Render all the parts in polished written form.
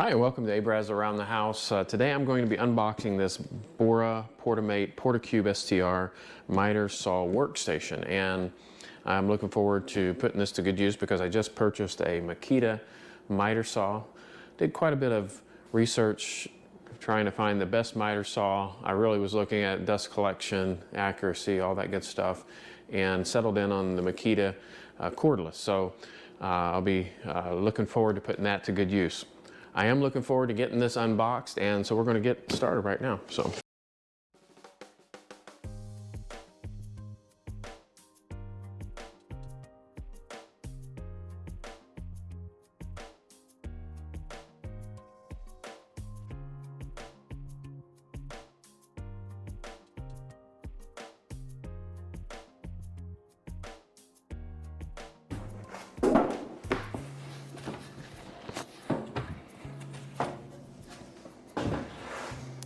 Hi, and welcome to Abraz Around the House. Today I'm going to be unboxing this Bora Portamate Portacube STR miter saw workstation, and I'm looking forward to putting this to good use because I just purchased a Makita miter saw. Did quite a bit of research trying to find the best miter saw. I really was looking at dust collection, accuracy, all that good stuff, and settled in on the Makita cordless. So I'll be looking forward to putting that to good use. I am looking forward to getting this unboxed, and so we're going to get started right now.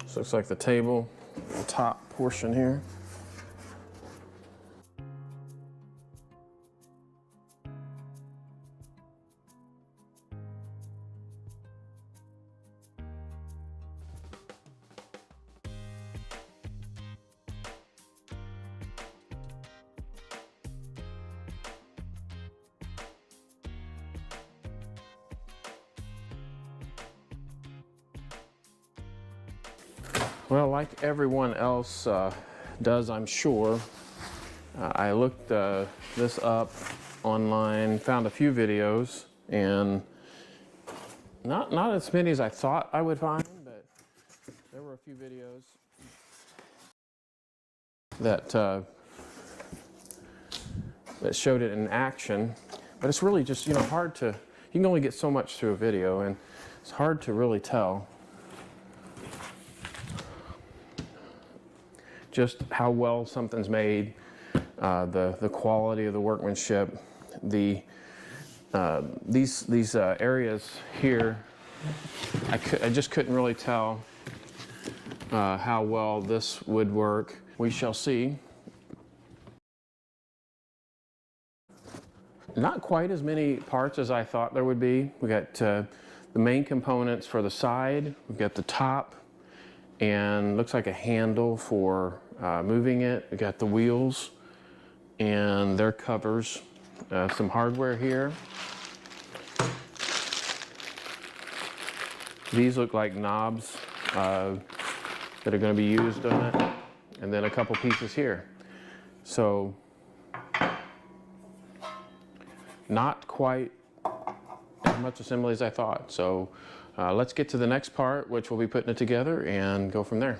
This looks like the table, the top portion here. Well, like everyone else does, I'm sure, I looked this up online, found a few videos, and not as many as I thought I would find, but there were a few videos that that showed it in action. But it's really just, hard to, you can only get so much through a video, and it's hard to really tell just how well something's made, the quality of the workmanship, these areas here. I just couldn't really tell how well this would work. We shall see. Not quite as many parts as I thought there would be. We got the main components for the side. We've got the top, and looks like a handle for moving it. We got the wheels and their covers, some hardware here. These look like knobs that are going to be used on it, and then a couple pieces here. So not quite as much assembly as I thought. So let's get to the next part, which we'll be putting it together, and go from there.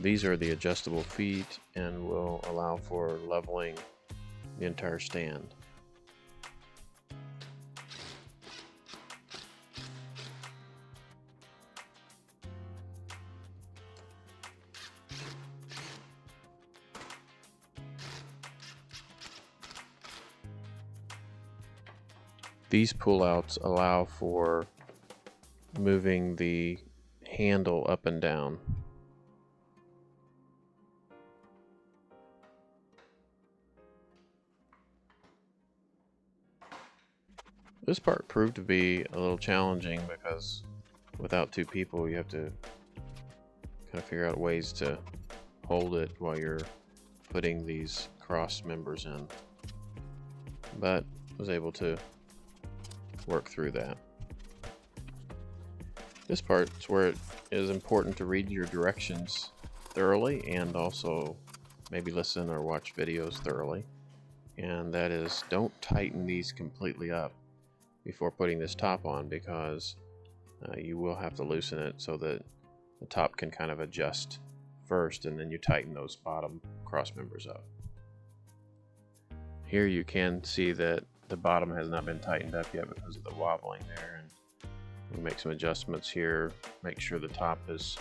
These are the adjustable feet and will allow for leveling the entire stand. These pull-outs allow for moving the handle up and down. This part proved to be a little challenging because without two people you have to kind of figure out ways to hold it while you're putting these cross members in. But was able to work through that. This part is where it is important to read your directions thoroughly and also maybe listen or watch videos thoroughly. And that is, don't tighten these completely up before putting this top on, because you will have to loosen it so that the top can kind of adjust first, and then you tighten those bottom cross members up. Here you can see that the bottom has not been tightened up yet because of the wobbling there, and we'll make some adjustments here. Make sure the top is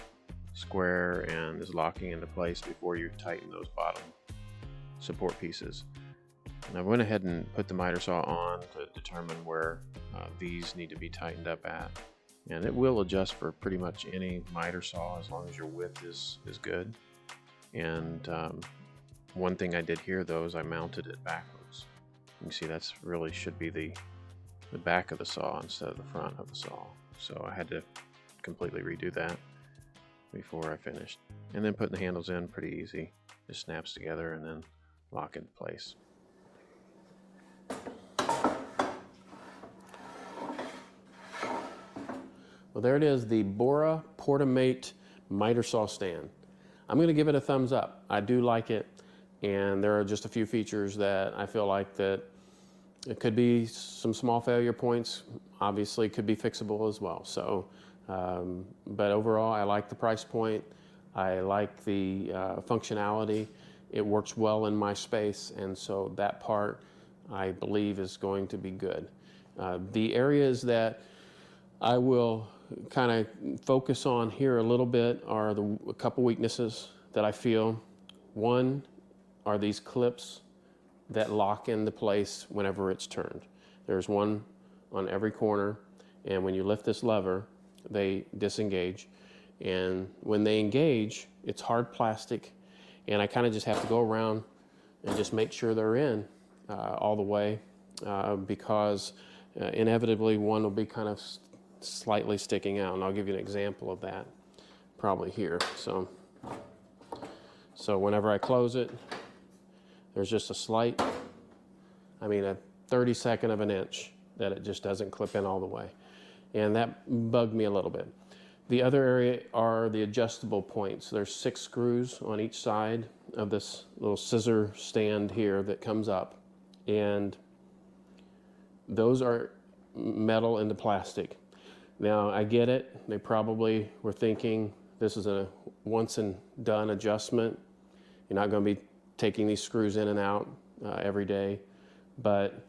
square and is locking into place before you tighten those bottom support pieces. And I went ahead and put the miter saw on to determine where these need to be tightened up at. And it will adjust for pretty much any miter saw as long as your width is good. And one thing I did here though is I mounted it backwards. You can see that's really should be the back of the saw instead of the front of the saw. So I had to completely redo that before I finished. And then putting the handles in, pretty easy. Just snaps together and then lock into place. Well, there it is, the Bora Portamate miter saw stand. I'm going to give it a thumbs up. I do like it, and there are just a few features that I feel like that it could be some small failure points, obviously could be fixable as well. So, but overall, I like the price point. I like the functionality. It works well in my space, and so that part I believe is going to be good. The areas that I will kind of focus on here a little bit are a couple weaknesses that I feel. One are these clips that lock into place whenever it's turned. There's one on every corner, and when you lift this lever, they disengage. And when they engage, it's hard plastic, and I kind of just have to go around and just make sure they're in all the way, because inevitably one will be kind of slightly sticking out, and I'll give you an example of that probably here. So whenever I close it, there's just a slight, a 32nd of an inch that it just doesn't clip in all the way, and that bugged me a little bit. The other area are the adjustable points. There's 6 screws on each side of this little scissor stand here that comes up, and those are metal into plastic. Now, I get it. They probably were thinking this is a once and done adjustment. You're not going to be taking these screws in and out every day, but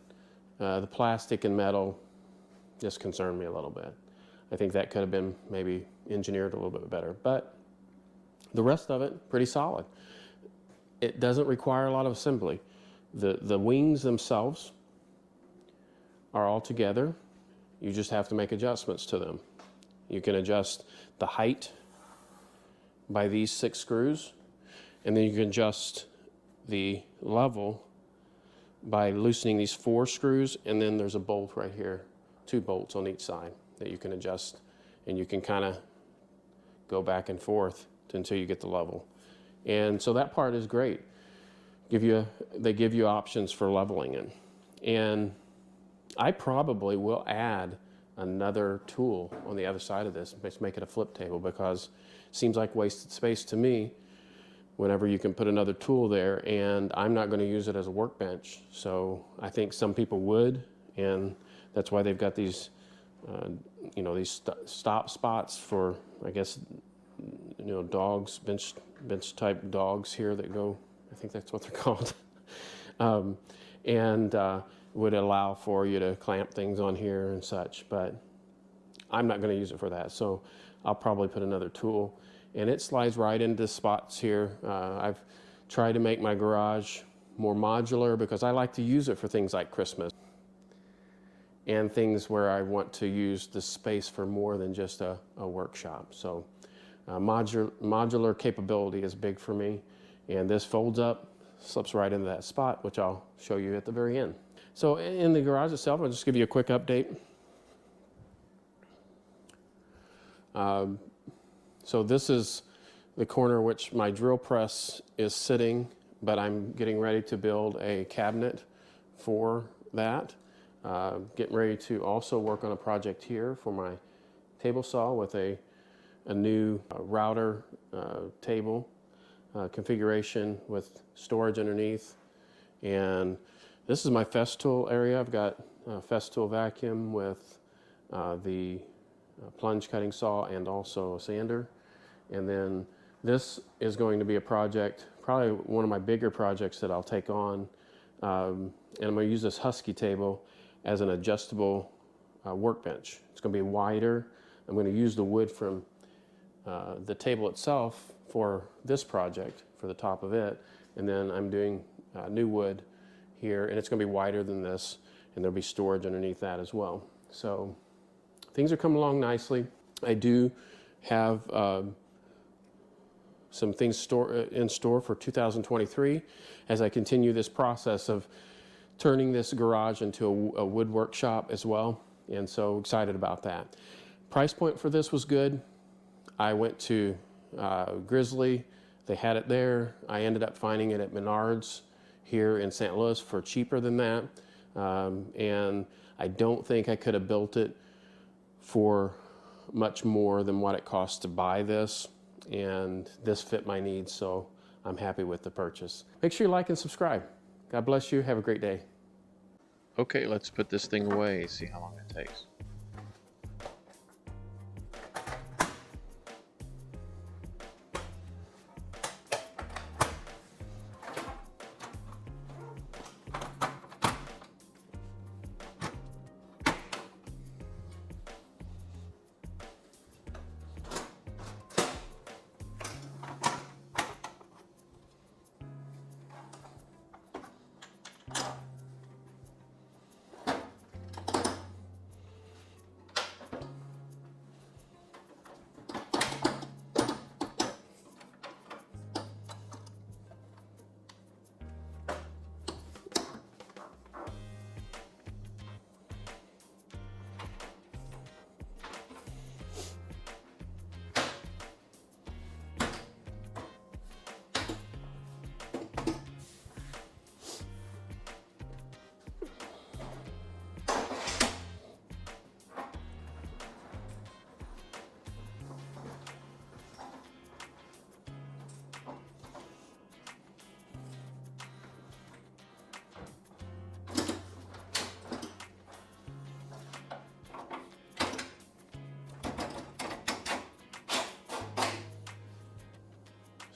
the plastic and metal just concerned me a little bit. I think that could have been maybe engineered a little bit better, but the rest of it, pretty solid. It doesn't require a lot of assembly. The wings themselves are all together. You just have to make adjustments to them. You can adjust the height by these 6 screws, and then you can adjust the level by loosening these 4 screws, and then there's a bolt right here, 2 bolts on each side that you can adjust, and you can kind of go back and forth until you get the level. And so that part is great. They give you options for leveling it. And I probably will add another tool on the other side of this, let's make it a flip table, because it seems like wasted space to me whenever you can put another tool there, and I'm not going to use it as a workbench. So I think some people would, and that's why they've got these these stop spots for, I guess, dogs, bench type dogs here that go, I think that's what they're called, and would allow for you to clamp things on here and such, but I'm not going to use it for that. So I'll probably put another tool, and it slides right into spots here. I've tried to make my garage more modular because I like to use it for things like Christmas and things where I want to use the space for more than just a workshop. So modular capability is big for me, and this folds up, slips right into that spot, which I'll show you at the very end. So in the garage itself, I'll just give you a quick update. So this is the corner which my drill press is sitting, but I'm getting ready to build a cabinet for that. Getting ready to also work on a project here for my table saw with a new router table configuration with storage underneath. And this is my Festool area. I've got a Festool vacuum with the plunge cutting saw and also a sander. And then this is going to be a project, probably one of my bigger projects that I'll take on. And I'm going to use this Husky table as an adjustable workbench. It's going to be wider. I'm going to use the wood from the table itself for this project, for the top of it. And then I'm doing new wood here, and it's going to be wider than this, and there'll be storage underneath that as well. So things are coming along nicely. I do have some things in store for 2023 as I continue this process of turning this garage into a wood workshop as well, and so excited about that. Price point for this was good. I went to Grizzly, they had it there. I ended up finding it at Menards here in St. Louis for cheaper than that, and I don't think I could have built it for much more than what it cost to buy this, and this fit my needs, so I'm happy with the purchase. Make sure you like and subscribe. God bless you. Have a great day. Okay, let's put this thing away, see how long it takes.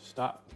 Stop.